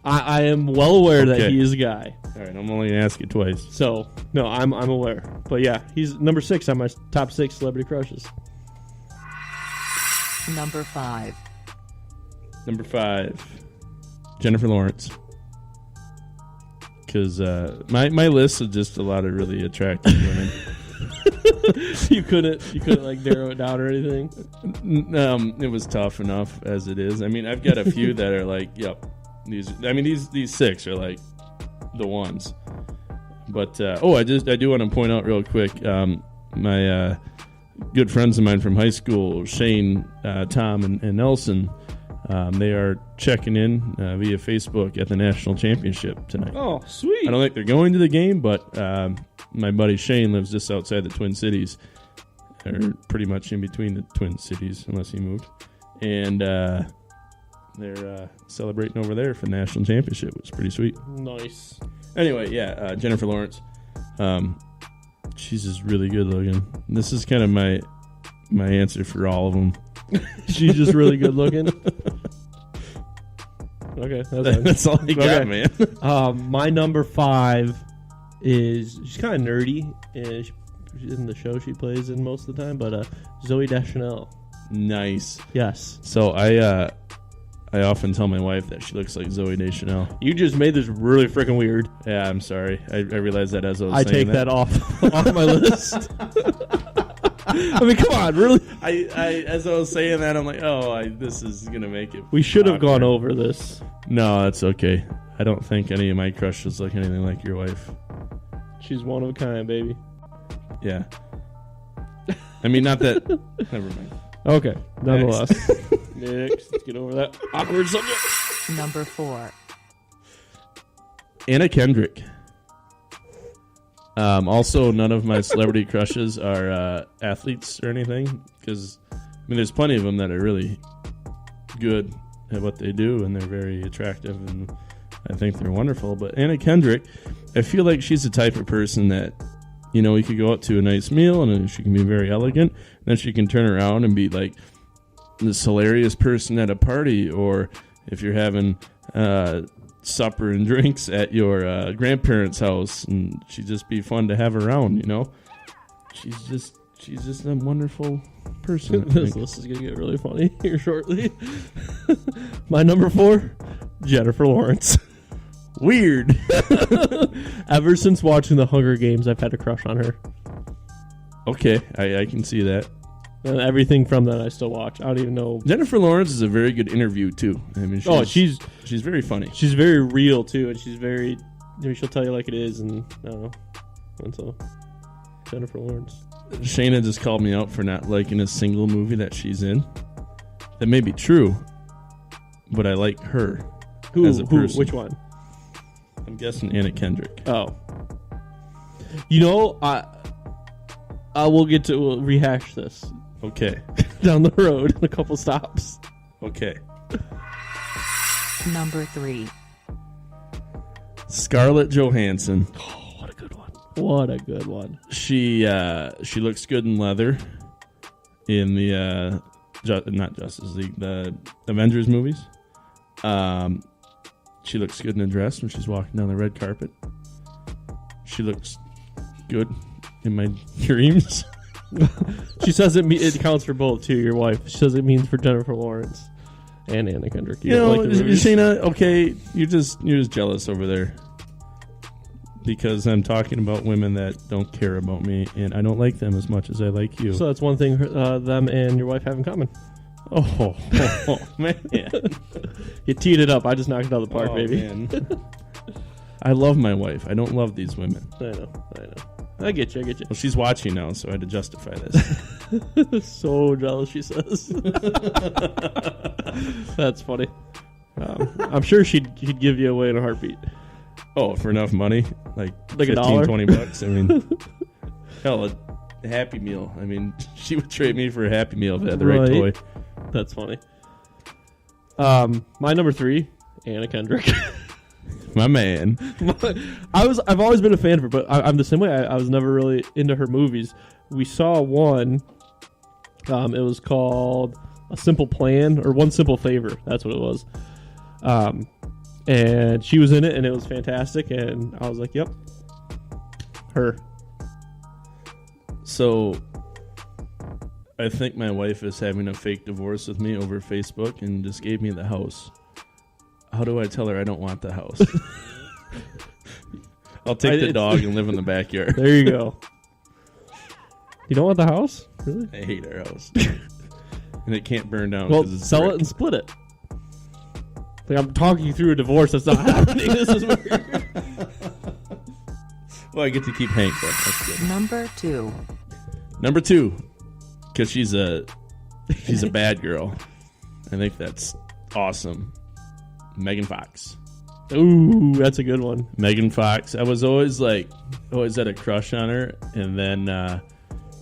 I am well aware that he is a guy. All right, I'm only going to ask you twice. So, no, I'm aware. But yeah, he's number 6 on my top 6 celebrity crushes. Number 5. Number 5, Jennifer Lawrence. Because my list is just a lot of really attractive women. You couldn't like narrow it down or anything? It was tough enough as it is. I mean, I've got a few that are like, yep. These 6 are like the ones. But I do want to point out real quick. My good friends of mine from high school, Shane, Tom, and Nelson, they are checking in via Facebook at the national championship tonight. Oh, sweet! I don't think they're going to the game, but my buddy Shane lives just outside the Twin Cities, or pretty much in between the Twin Cities, unless he moved, and they're celebrating over there for the national championship, which is pretty sweet. Nice. Anyway, yeah, Jennifer Lawrence. She's just really good looking. This is kind of my answer for all of them. She's just really good looking. Okay, that's all I got, man. My number 5 is she's kind of nerdy, and she's in the show she plays in most of the time. But Zooey Deschanel. Nice. Yes. So I often tell my wife that she looks like Zooey Deschanel. You just made this really freaking weird. Yeah, I'm sorry. I realized that as I was saying take that off my list. I mean, come on, really? As I was saying that, I'm like, this is gonna make it. We should have gone over this. No, that's okay. I don't think any of my crushes look anything like your wife. She's one of a kind, baby. Yeah. I mean, not that. Never mind. Okay. Nonetheless. Next. Let's get over that awkward subject. Number 4. Anna Kendrick. Also, none of my celebrity crushes are athletes or anything, because there's plenty of them that are really good at what they do, and they're very attractive, and I think they're wonderful. But Anna Kendrick, I feel like she's the type of person that, you could go out to a nice meal, and she can be very elegant, and then she can turn around and be like this hilarious person at a party, or if you're having supper and drinks at your grandparents' house, and she'd just be fun to have around. She's she's just a wonderful person. I This think. list is going to get really funny here shortly. My number 4, Jennifer Lawrence. Weird. Ever since watching The Hunger Games, I've had a crush on her. Okay, I can see that. And everything from that I still watch. I don't even know. Jennifer Lawrence is a very good interview too. I mean, she's very funny. She's very real too, and she's very. She'll tell you like it is, and I don't know. And so, Jennifer Lawrence. Shayna just called me out for not liking a single movie that she's in. That may be true, but I like her as a person. Which one? I'm guessing Anna Kendrick. Oh. You know, we'll rehash this Okay. down the road in a couple stops. Okay. Number 3. Scarlett Johansson. Oh, what a good one. What a good one. She looks good in leather in the not Justice League, the Avengers movies. She looks good in a dress when she's walking down the red carpet. She looks good in my dreams. She says it counts for both too. Your wife. She says it means for Jennifer Lawrence and Anna Kendrick. You know, like the movies? Shayna. Okay, you're just jealous over there because I'm talking about women that don't care about me, and I don't like them as much as I like you. So that's one thing them and your wife have in common. Oh man, You teed it up. I just knocked it out of the park, baby. Man. I love my wife. I don't love these women. I know. I get you. Well, she's watching now, so I had to justify this. So jealous, she says. That's funny. I'm sure she'd give you away in a heartbeat. Oh, for enough money? Like $1? $20? I mean, hell, a Happy Meal. I mean, she would trade me for a Happy Meal if I had the right toy. That's funny. My number 3, Anna Kendrick. My man. I've always been a fan of her, but I'm the same way. I was never really into her movies. We saw one. It was called A Simple Plan or One Simple Favor. That's what it was. And she was in it, and it was fantastic. And I was like, "Yep, her." So, I think my wife is having a fake divorce with me over Facebook and just gave me the house. How do I tell her I don't want the house? I'll take the dog and live in the backyard. There you go. You don't want the house? Really? I hate our house. And it can't burn down. Well, it's sell brick. it and split it. Like, I'm talking you through a divorce. That's not happening. This is weird. Well, I get to keep Hank, though. That's good. Number 2. Number 2, because she's a bad girl. I think that's awesome. Megan Fox. Ooh, that's a good one. Megan Fox. I was always had a crush on her, and then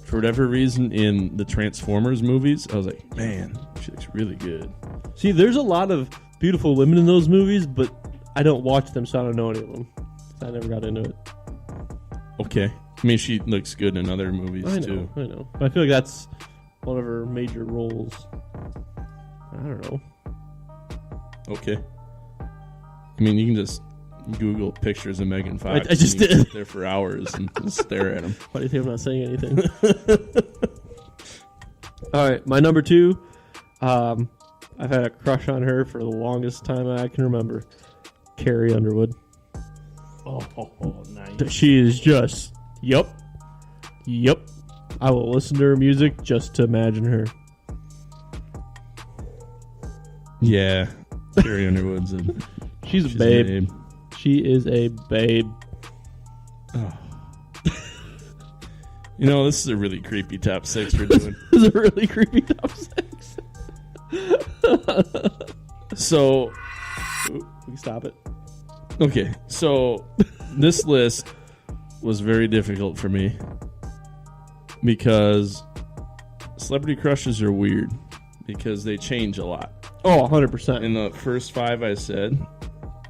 for whatever reason in the Transformers movies, I was like, man, she looks really good. See, there's a lot of beautiful women in those movies, but I don't watch them, so I don't know any of them. I never got into it. Okay. I mean, she looks good in other movies, too. I know. But I feel like that's one of her major roles. I don't know. Okay. I mean, you can just Google pictures of Megan Fox. I just and you can did. sit there for hours and just stare at them. Why do you think I'm not saying anything? All right, my number 2. I've had a crush on her for the longest time I can remember. Carrie Underwood. Oh, nice. She is just, yep. I will listen to her music just to imagine her. Yeah. Carrie Underwood's She's a she's babe. She is a babe. Oh. You know, this is a really creepy top 6 we're doing. This is a really creepy top 6. So, We can stop it. okay. So, this list was very difficult for me because celebrity crushes are weird because they change a lot. Oh, 100%. In the first 5 I said,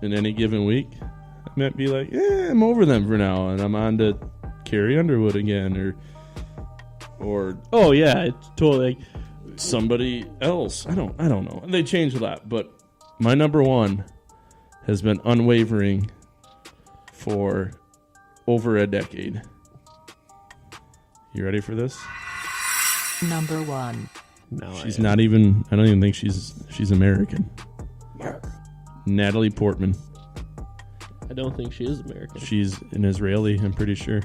in any given week, I might be like, I'm over them for now, and I'm on to Carrie Underwood again, or Oh, yeah. It's totally. somebody else. I don't know. They change a lot, but my number 1 has been unwavering for over a decade. You ready for this? Number 1. No, She's not even. I don't even think she's American. Natalie Portman. I don't think she is American. She's an Israeli. I'm pretty sure.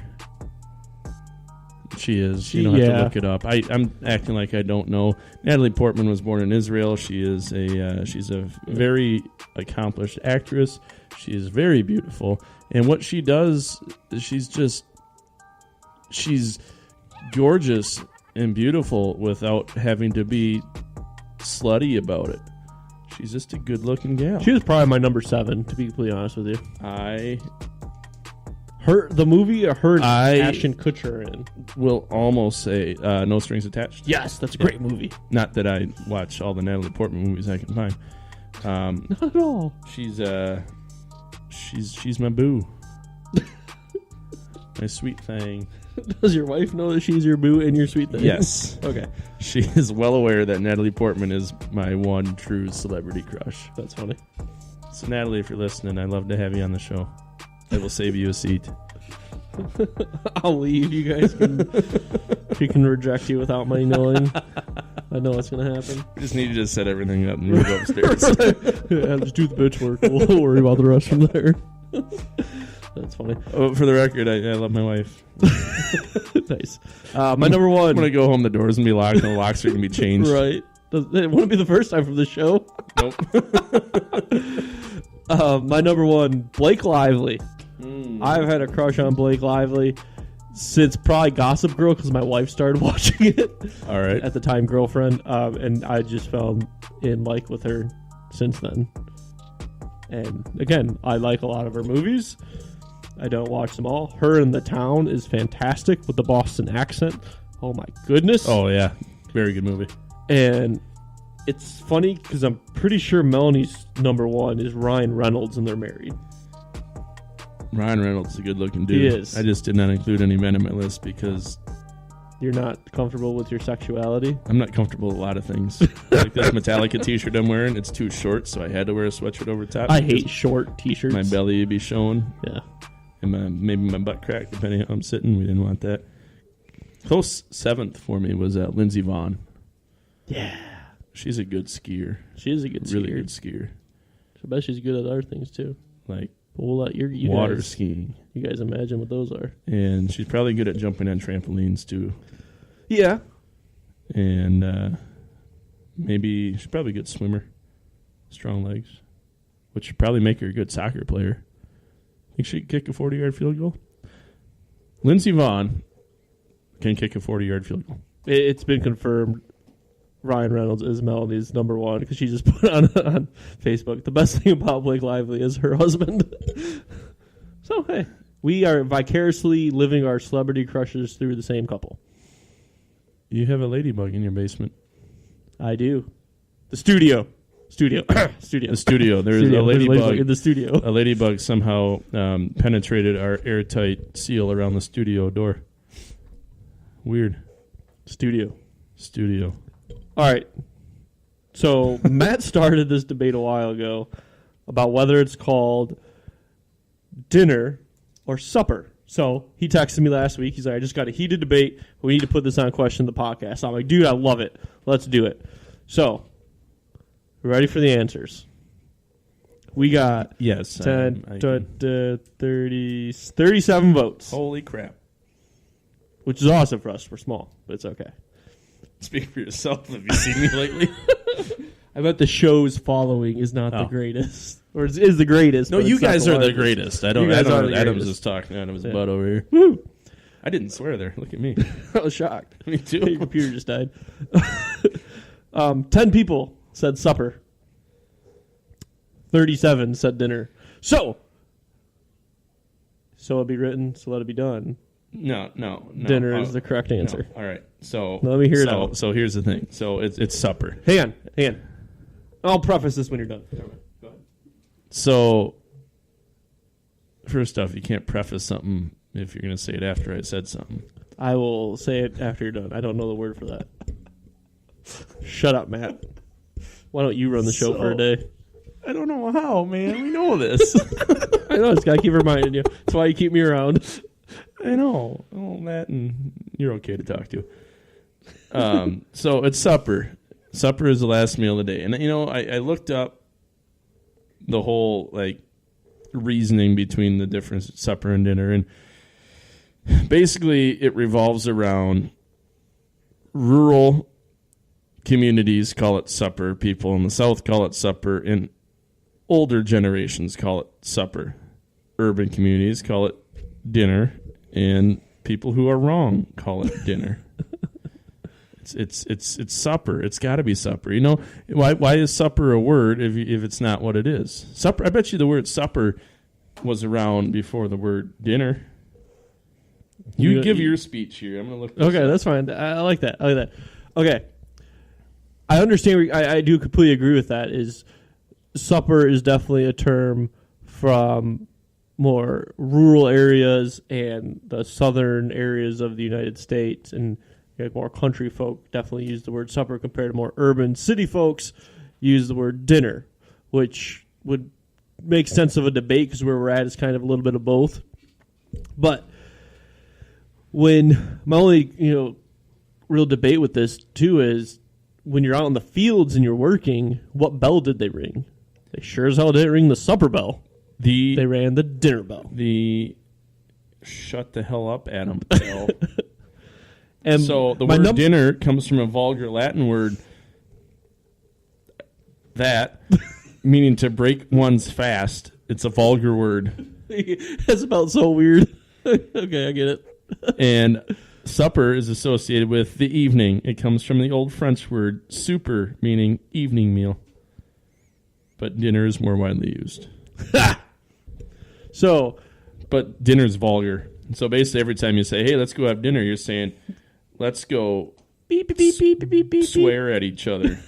She is. You don't have to look it up. I'm acting like I don't know. Natalie Portman was born in Israel. She is she's a very accomplished actress. She is very beautiful, and what she does, she's gorgeous and beautiful without having to be slutty about it. She's just a good-looking gal. She was probably my number 7, to be completely honest with you. The movie or her and Ashton Kutcher in? Will almost say No Strings Attached. Yes, that's a great movie. Not that I watch all the Natalie Portman movies I can find. Not at all. She's my boo. My sweet thing. Does your wife know that she's your boo and your sweet thing? Yes. Okay. She is well aware that Natalie Portman is my one true celebrity crush. That's funny. So Natalie, if you're listening, I'd love to have you on the show. I will save you a seat. I'll leave. You guys can. She can reject you without my knowing. I know what's going to happen. I just need you to set everything up and you go upstairs. Yeah, just do the bitch work. We'll worry about the rest from there. That's funny. Oh, for the record, I love my wife. Nice. My number 1. I'm going to go home, the door's going to be locked, and the locks are going to be changed. Right. It wouldn't be the first time from the show. Nope. My number 1, Blake Lively. I've had a crush on Blake Lively since probably Gossip Girl because my wife started watching it. All right. At the time, girlfriend. And I just fell in like with her since then. And again, I like a lot of her movies. I don't watch them all. Her in The Town is fantastic with the Boston accent. Oh my goodness. Oh, yeah. Very good movie. And it's funny because I'm pretty sure Melanie's number 1 is Ryan Reynolds and they're married. Ryan Reynolds is a good-looking dude. He is. I just did not include any men on my list because You're not comfortable with your sexuality? I'm not comfortable with a lot of things. Like this Metallica t-shirt I'm wearing, it's too short, so I had to wear a sweatshirt over top. I hate short t-shirts. My belly would be showing. Yeah. And maybe my butt crack, depending on how I'm sitting. We didn't want that. Close 7th for me was Lindsey Vonn. Yeah. She's a good skier. She is a good skier. Really good skier. I bet she's good at other things, too. Like But we'll let you water guys, skiing. You guys imagine what those are. And she's probably good at jumping on trampolines, too. Yeah. And maybe she's probably a good swimmer. Strong legs. Which would probably make her a good soccer player. Think she can kick a 40-yard field goal? Lindsey Vonn can kick a 40-yard field goal. It's been confirmed. Ryan Reynolds is Melanie's number 1 because she just put on Facebook. The best thing about Blake Lively is her husband. So, hey, we are vicariously living our celebrity crushes through the same couple. You have a ladybug in your basement. I do. The studio. Studio. The studio. There's a ladybug in the studio. A ladybug somehow penetrated our airtight seal around the studio door. Weird. Studio. All right. So Matt started this debate a while ago about whether it's called dinner or supper. So he texted me last week. He's like, I just got a heated debate. We need to put this on question in the podcast. I'm like, dude, I love it. Let's do it. So, ready for the answers? We got 37 votes. Holy crap. Which is awesome for us. We're small, but it's okay. Speak for yourself. Have you seen me lately? I bet the show's following is not the greatest. Or is the greatest. No, you guys are the greatest. You guys are the Adam's greatest. just talking out of his butt over here. Woo! I didn't swear there. Look at me. I was shocked. Me too. Your computer just died. 10 people said supper. 37 said dinner. So it'll be written, so let it be done. No. Dinner is the correct answer. No. All right. So Let me hear it out. So here's the thing. So it's supper. Hang on. I'll preface this when you're done. Go ahead. So first off, you can't preface something if you're going to say it after I said something. I will say it after you're done. I don't know the word for that. Shut up, Matt. Why don't you run the show for a day? I don't know how, man. We know this. I know. It's got to keep reminding you. That's why you keep me around. I know. Oh, Matt, and you're okay to talk to. So it's supper. Supper is the last meal of the day. And, I looked up the whole, reasoning between the difference supper and dinner. And basically it revolves around rural communities call it supper. People in the South call it supper. And older generations call it supper. Urban communities call it dinner. And people who are wrong call it dinner. It's supper. It's got to be supper. Why is supper a word if it's not what it is? Supper. I bet you the word supper was around before the word dinner. You give your speech here. I'm gonna look. Okay, that's fine. I like that. Okay, I understand. I do completely agree with that. Is supper is definitely a term from more rural areas and the southern areas of the United States, and more country folk definitely use the word supper compared to more urban city folks use the word dinner, which would make sense of a debate because where we're at is kind of a little bit of both. But when my only real debate with this too is when you're out in the fields and you're working, what bell did they ring? They sure as hell didn't ring the supper bell. They ran the dinner bell. The shut the hell up, Adam bell. And so the word dinner comes from a vulgar Latin word that, meaning to break one's fast. It's a vulgar word. That's about so weird. Okay, I get it. And supper is associated with the evening. It comes from the old French word souper, meaning evening meal. But dinner is more widely used. But dinner is vulgar. So basically every time you say, hey, let's go have dinner, you're saying, let's go beep, beep, beep, beep, beep, beep, swear at each other.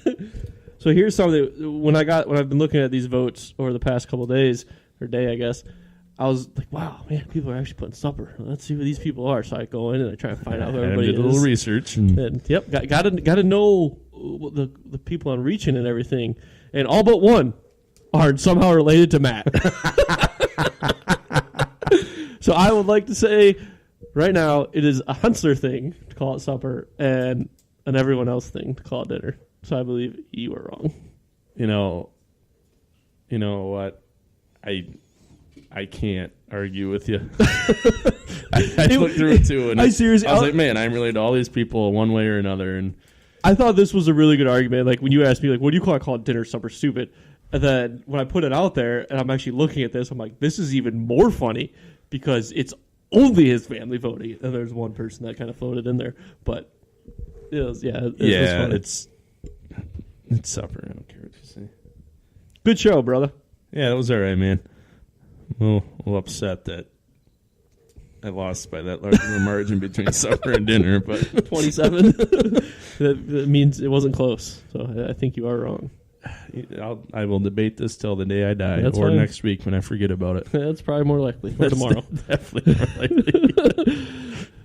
So here's something. When I've been looking at these votes over the past couple of days, or day, I guess, I was like, wow, man, people are actually putting supper. Let's see who these people are. So I go in and I try to find out who everybody is. Did a little research. And yep, got to know the people on Reaching and everything. And all but one are somehow related to Matt. So I would like to say right now it is a Huntsler thing to call it supper and an everyone else thing to call it dinner. So I believe you are wrong. You know what? I can't argue with you. I looked through it too, and I was like, man, I'm related to all these people one way or another. And I thought this was a really good argument. Like when you asked me, like, what do you call it dinner, supper, stupid? And then when I put it out there, and I'm actually looking at this, I'm like, this is even more funny because it's only his family voting, and there's one person that kind of floated in there. But it was funny. It's supper. I don't care what you say. Good show, brother. Yeah, that was all right, man. A little upset that I lost by that large of a margin between supper and dinner, but 27. that means it wasn't close. So I think you are wrong. I will debate this till the day I die, That's or fine. next week when I forget about it. That's probably more likely, or tomorrow. Definitely more likely.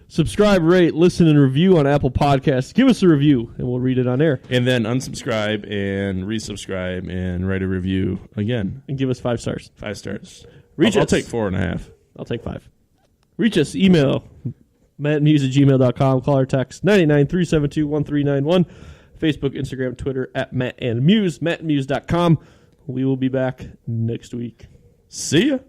Subscribe, rate, listen, and review on Apple Podcasts. Give us a review, and we'll read it on air. And then unsubscribe and resubscribe and write a review again. And give us 5 stars. 5 stars. Reach I'll us. take 4.5. I'll take 5. Reach us. Email mattandmuse@gmail.com. Call or text 989-372-1391. Facebook, Instagram, Twitter @MattandMuse. mattandmuse.com. We will be back next week. See ya.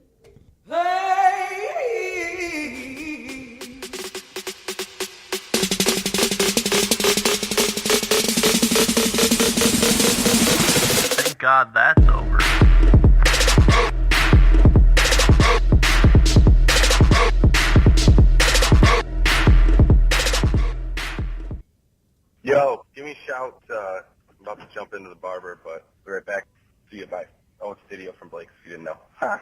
Thank God that's over. Yo, give me a shout. I'm about to jump into the barber, but be right back. See you. Bye. Oh, it's video from Blake, if you didn't know. Ha.